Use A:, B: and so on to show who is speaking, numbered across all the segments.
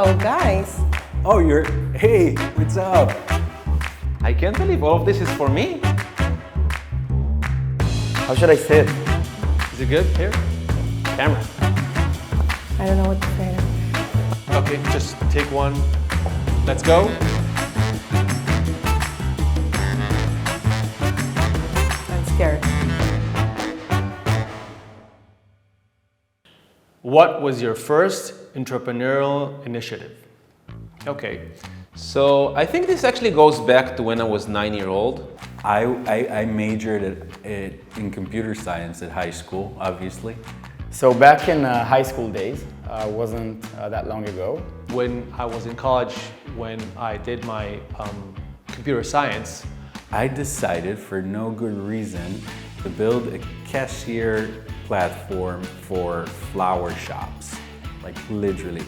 A: Hello, guys.
B: Oh, hey, what's up?
C: I can't believe all of this is for me.
B: How should I sit?
C: Is it good? Here? Camera.
A: I don't know what to say.
C: Okay, just take one. Let's go.
A: I'm scared.
C: What was your first entrepreneurial initiative? Okay, so I think this actually goes back to when I was 9-year-old.
B: I majored in computer science at high school, obviously.
D: So back in high school days, wasn't that long ago.
C: When I was in college, when I did my computer science,
B: I decided for no good reason to build a cashier platform for flower shops, like literally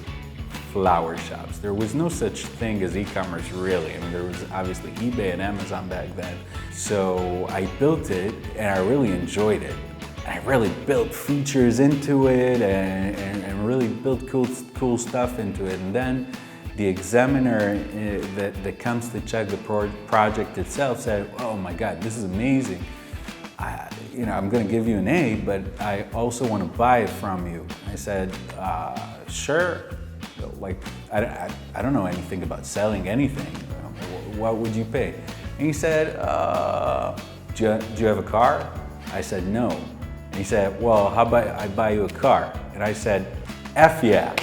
B: flower shops. There was no such thing as e-commerce really. I mean, there was obviously eBay and Amazon back then. So I built it and I really enjoyed it. I really built features into it and really built cool stuff into it. And then the examiner that comes to check the project itself said, oh my God, this is amazing. I'm gonna give you an A, but I also want to buy it from you. I said, sure. Like, I don't know anything about selling anything. What would you pay? And he said, do you have a car? I said, no. And he said, well, how about I buy you a car? And I said, F yeah.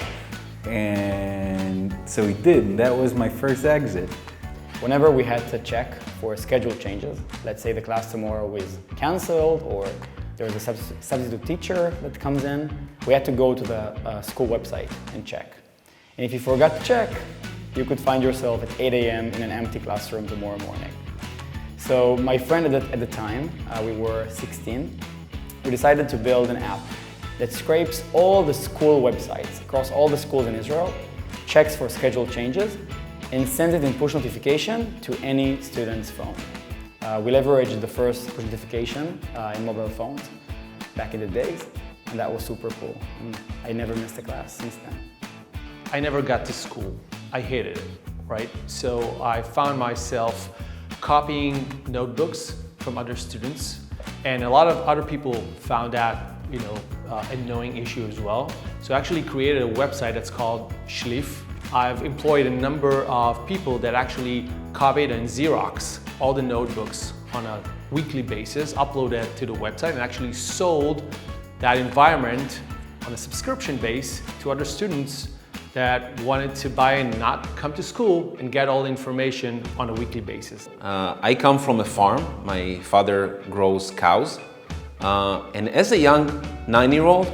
B: And so he did, and that was my first exit.
D: Whenever we had to check for schedule changes, let's say the class tomorrow is canceled or there's a substitute teacher that comes in, we had to go to the school website and check. And if you forgot to check, you could find yourself at 8 a.m. in an empty classroom tomorrow morning. So my friend at the time, we were 16, we decided to build an app that scrapes all the school websites across all the schools in Israel, checks for schedule changes, and sends it in push notification to any student's phone. We leveraged the first push notification in mobile phones back in the days, and that was super cool. And I never missed a class since then.
C: I never got to school. I hated it, right? So I found myself copying notebooks from other students, and a lot of other people found that, a knowing issue as well. So I actually created a website that's called Schliff. I've employed a number of people that actually copied and Xerox all the notebooks on a weekly basis, uploaded to the website, and actually sold that environment on a subscription base to other students that wanted to buy and not come to school and get all the information on a weekly basis.
E: I come from a farm. My father grows cows. And as a young 9-year-old,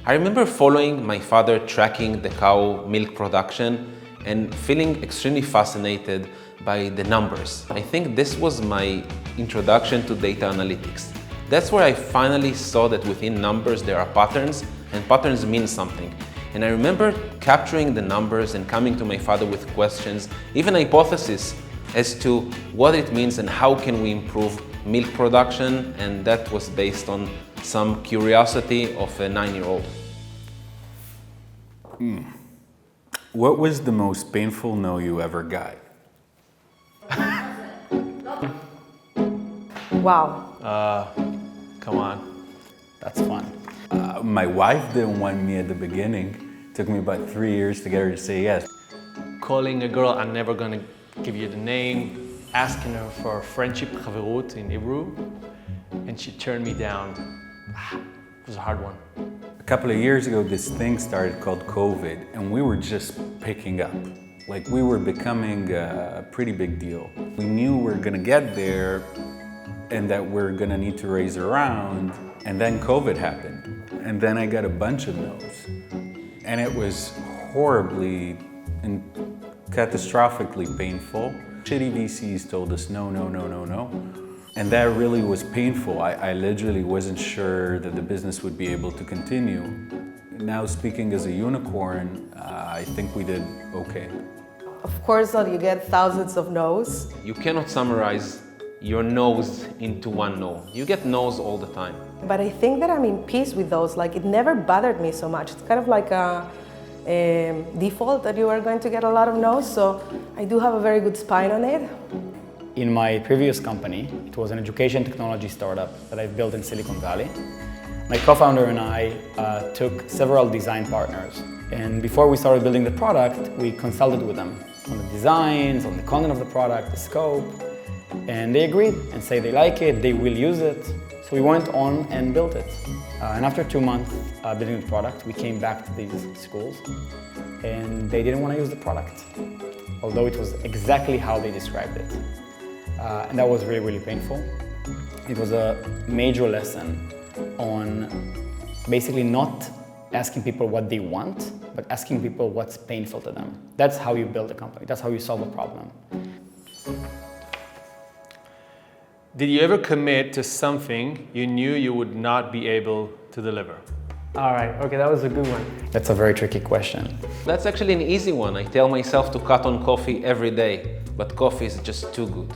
E: I remember following my father tracking the cow milk production and feeling extremely fascinated by the numbers. I think this was my introduction to data analytics. That's where I finally saw that within numbers there are patterns, and patterns mean something. And I remember capturing the numbers and coming to my father with questions, even hypotheses as to what it means and how can we improve milk production, and that was based on some curiosity of a 9-year-old.
B: What was the most painful no you ever got?
A: Wow.
C: Come on.
D: That's fun.
B: My wife didn't want me at the beginning. It took me about 3 years to get her to say yes.
C: Calling a girl, I'm never gonna give you the name, asking her for friendship, חברות in Hebrew, and she turned me down. It was a hard one.
B: A couple of years ago, this thing started called COVID, and we were just picking up. Like, we were becoming a pretty big deal. We knew we were gonna get there and that we're gonna need to raise around, and then COVID happened. And then I got a bunch of no's. And it was horribly and catastrophically painful. Shitty VCs told us no, no, no, no, no. And that really was painful. I literally wasn't sure that the business would be able to continue. Now, speaking as a unicorn, I think we did okay.
A: Of course, you get thousands of no's.
E: You cannot summarize your no's into one no. You get no's all the time.
A: But I think that I'm in peace with those. Like, it never bothered me so much. It's kind of like default that you are going to get a lot of no's. So I do have a very good spine on it.
D: In my previous company, it was an education technology startup that I've built in Silicon Valley. My co-founder and I took several design partners. And before we started building the product, we consulted with them on the designs, on the content of the product, the scope. And they agreed and say they like it, they will use it. So we went on and built it. And after 2 months building the product, we came back to these schools and they didn't want to use the product, although it was exactly how they described it. And that was really, really painful. It was a major lesson on basically not asking people what they want, but asking people what's painful to them. That's how you build a company. That's how you solve a problem.
C: Did you ever commit to something you knew you would not be able to deliver?
F: All right, okay, that was a good one.
D: That's a very tricky question.
E: That's actually an easy one. I tell myself to cut on coffee every day, but coffee is just too good.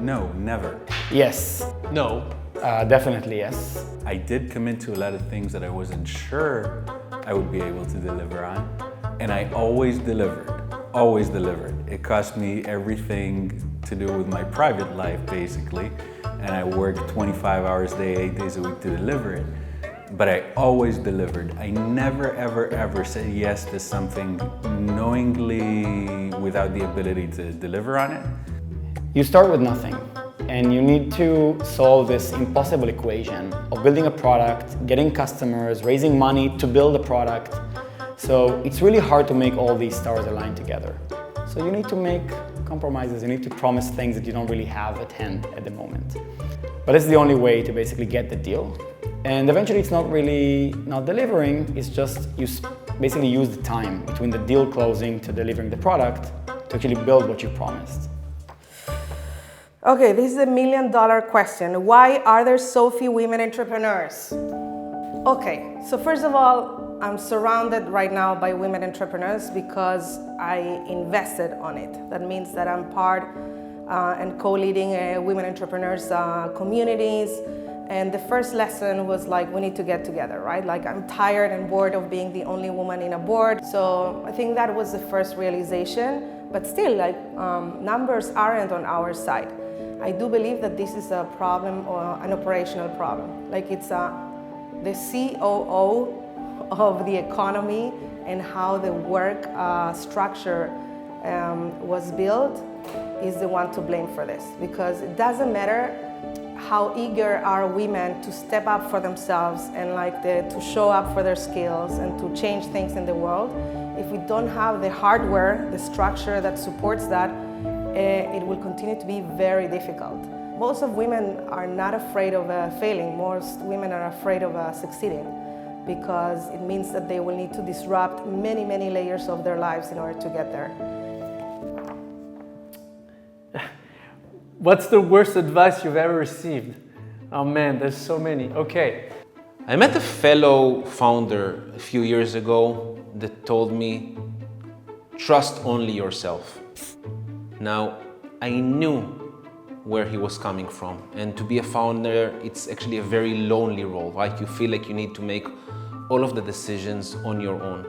B: No, never.
D: Yes,
C: No.
D: definitely yes.
B: I did commit to a lot of things that I wasn't sure I would be able to deliver on, and I always delivered. Always delivered. It cost me everything to do with my private life, basically, and I worked 25 hours a day, 8 days a week to deliver it. But I always delivered. I never, ever, ever said yes to something knowingly without the ability to deliver on it.
D: You start with nothing, and you need to solve this impossible equation of building a product, getting customers, raising money to build a product. So it's really hard to make all these stars align together. So you need to make compromises, you need to promise things that you don't really have at hand at the moment. But it's the only way to basically get the deal. And eventually it's not really not delivering, it's just you basically use the time between the deal closing to delivering the product to actually build what you promised.
A: Okay, this is $1 million question. Why are there so few women entrepreneurs? Okay, so first of all, I'm surrounded right now by women entrepreneurs because I invested on it. That means that I'm part and co-leading women entrepreneurs communities. And the first lesson was like, we need to get together, right? Like, I'm tired and bored of being the only woman in a board. So I think that was the first realization. But still, like, numbers aren't on our side. I do believe that this is a problem or an operational problem. Like, it's the COO of the economy and how the work structure was built is the one to blame for this, because it doesn't matter how eager are women to step up for themselves and to show up for their skills and to change things in the world. If we don't have the hardware, the structure that supports that, it will continue to be very difficult. Most of women are not afraid of failing. Most women are afraid of succeeding, because it means that they will need to disrupt many, many layers of their lives in order to get there.
F: What's the worst advice you've ever received? Oh man, there's so many. Okay.
E: I met a fellow founder a few years ago that told me, trust only yourself. Now, I knew where he was coming from, and to be a founder, it's actually a very lonely role, right? You feel like you need to make all of the decisions on your own.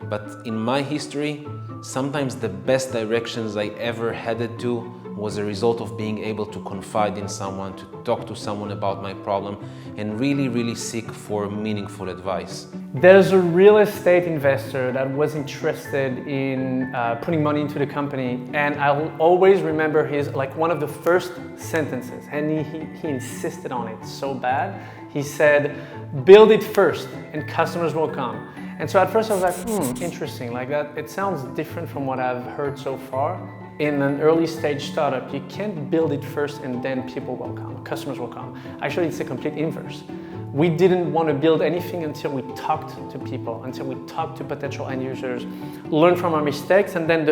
E: But in my history, sometimes the best directions I ever headed to was a result of being able to confide in someone, to talk to someone about my problem, and really, really seek for meaningful advice.
F: There's a real estate investor that was interested in putting money into the company, and I'll always remember one of the first sentences, and he insisted on it so bad. He said, build it first and customers will come. And so at first I was like, interesting, like that. It sounds different from what I've heard so far. In an early stage startup, you can't build it first and then people will come, customers will come. Actually, it's a complete inverse. We didn't want to build anything until we talked to people, until we talked to potential end users, learned from our mistakes, and then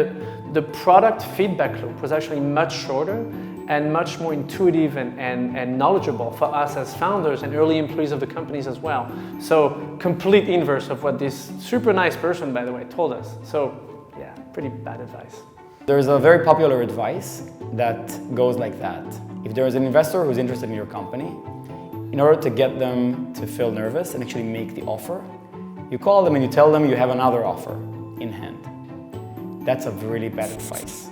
F: the product feedback loop was actually much shorter and much more intuitive and knowledgeable for us as founders and early employees of the companies as well. So complete inverse of what this super nice person, by the way, told us. So yeah, pretty bad advice.
D: There's a very popular advice that goes like that. If there is an investor who's interested in your company, in order to get them to feel nervous and actually make the offer, You call them and you tell them you have another offer in hand. That's a really bad advice.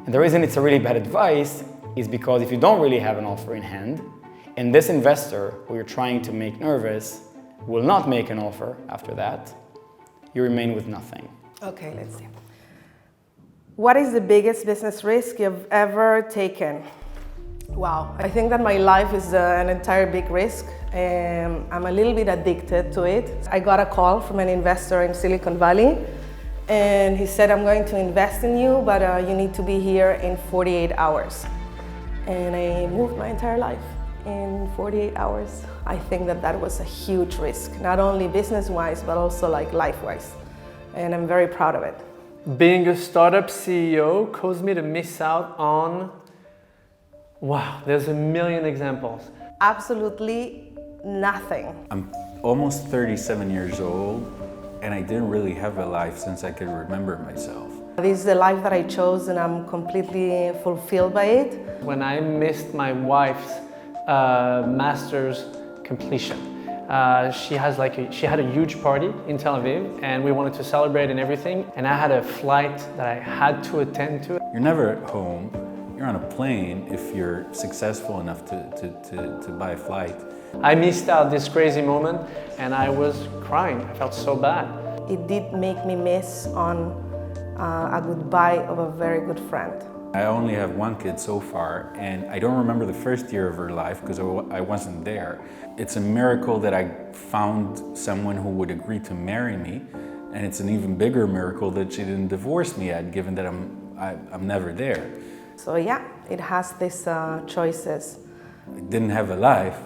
D: And the reason it's a really bad advice is because if you don't really have an offer in hand, and this investor who you're trying to make nervous will not make an offer after that, you remain with nothing.
A: Okay, let's see. What is the biggest business risk you've ever taken? Wow, I think that my life is an entire big risk. I'm a little bit addicted to it. I got a call from an investor in Silicon Valley, and he said, I'm going to invest in you, but you need to be here in 48 hours. And I moved my entire life in 48 hours. I think that that was a huge risk, not only business-wise, but also like life-wise. And I'm very proud of it.
F: Being a startup CEO caused me to miss out on, wow, there's a million examples.
A: Absolutely nothing.
B: I'm almost 37 years old, and I didn't really have a life since I could remember myself.
A: This is the life that I chose, and I'm completely fulfilled by it.
F: When I missed my wife's master's completion, she had a huge party in Tel Aviv, and we wanted to celebrate and everything. And I had a flight that I had to attend to.
B: You're never at home. You're on a plane if you're successful enough to buy a flight.
F: I missed out this crazy moment, and I was crying. I felt so bad.
A: It did make me miss on a goodbye of a very good friend.
B: I only have one kid so far, and I don't remember the first year of her life because I wasn't there. It's a miracle that I found someone who would agree to marry me, and it's an even bigger miracle that she didn't divorce me yet, given that I'm never there.
A: So yeah, it has these choices.
B: I didn't have a life,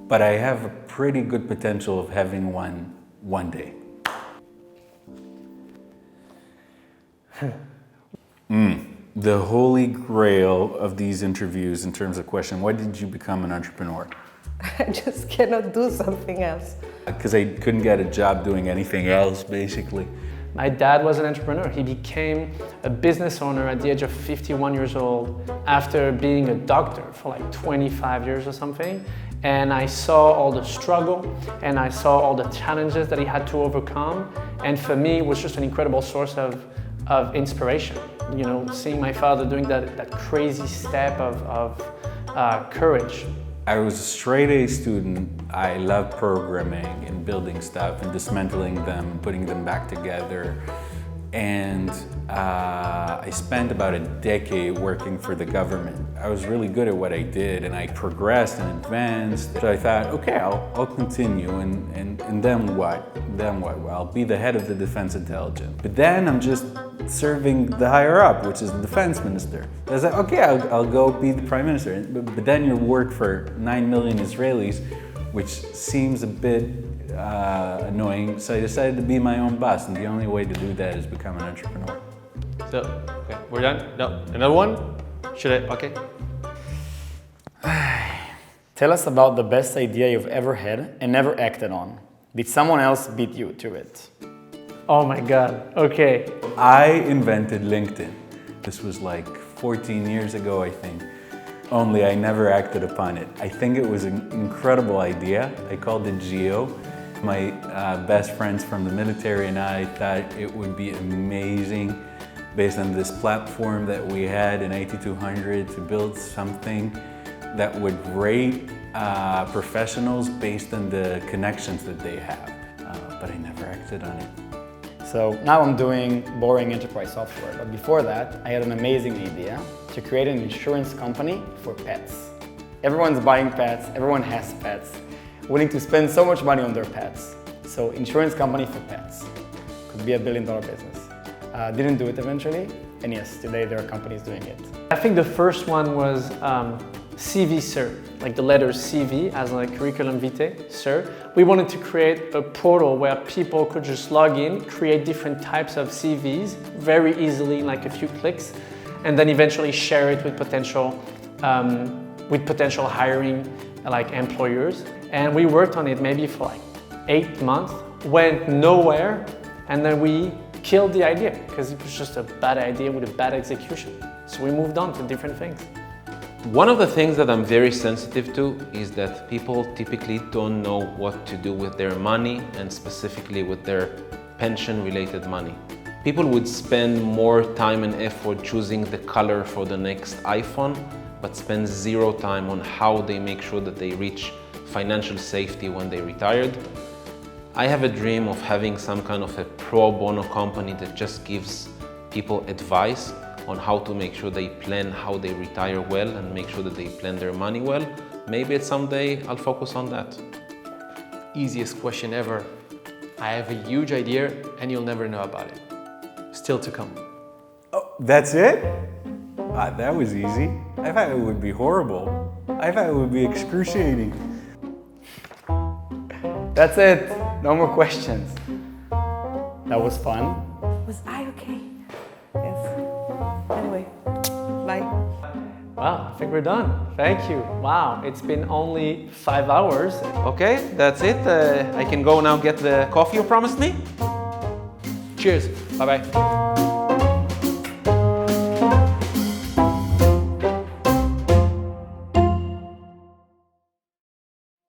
B: but I have a pretty good potential of having one day. The holy grail of these interviews in terms of question, why did you become an entrepreneur?
A: I just cannot do something else.
B: Because I couldn't get a job doing anything else, basically.
F: My dad was an entrepreneur. He became a business owner at the age of 51 years old after being a doctor for like 25 years or something. And I saw all the struggle and I saw all the challenges that he had to overcome. And for me, it was just an incredible source of inspiration. You know, seeing my father doing that crazy step of courage.
B: I was a straight A student. I loved programming and building stuff and dismantling them, putting them back together. And I spent about a decade working for the government. I was really good at what I did, and I progressed and advanced. So I thought, okay, I'll continue, and then what? Then what? Well, I'll be the head of the defense intelligence. But then I'm just serving the higher up, which is the defense minister. I was like, okay, I'll go be the prime minister. But then you work for 9 million Israelis, which seems a bit annoying, so I decided to be my own boss, and the only way to do that is become an entrepreneur.
C: So, okay, we're done? No, another one? Should I, okay.
D: Tell us about the best idea you've ever had and never acted on. Did someone else beat you to it?
F: Oh my God, okay.
B: I invented LinkedIn. This was like 14 years ago, I think. Only I never acted upon it. I think it was an incredible idea. I called it Geo. My best friends from the military and I thought it would be amazing based on this platform that we had in 8200 to build something that would rate professionals based on the connections that they have. But I never acted on it.
D: So now I'm doing boring enterprise software, but before that, I had an amazing idea to create an insurance company for pets. Everyone's buying pets, everyone has pets, willing to spend so much money on their pets. So insurance company for pets could be $1 billion business. Didn't do it eventually, and yes, today there are companies doing it.
F: I think the first one was CV Sir, like the letter CV as like curriculum vitae, Sir. We wanted to create a portal where people could just log in, create different types of CVs very easily in like a few clicks, and then eventually share it with potential hiring like employers. And we worked on it maybe for like 8 months, went nowhere, and then we killed the idea because it was just a bad idea with a bad execution. So we moved on to different things.
E: One of the things that I'm very sensitive to is that people typically don't know what to do with their money and specifically with their pension-related money. People would spend more time and effort choosing the color for the next iPhone, but spend zero time on how they make sure that they reach financial safety when they retired. I have a dream of having some kind of a pro bono company that just gives people advice on how to make sure they plan how they retire well and make sure that they plan their money well. Maybe someday I'll focus on that.
C: Easiest question ever. I have a huge idea and you'll never know about it. Still to come.
B: Oh, that's it? That was easy. I thought it would be horrible. I thought it would be excruciating.
D: That's it. No more questions. That was fun.
A: Was I okay? Yes. Anyway, bye.
F: Wow, I think we're done. Thank you. Wow, it's been only 5 hours.
E: Okay, that's it. I can go now get the coffee you promised me.
C: Cheers. Bye-bye.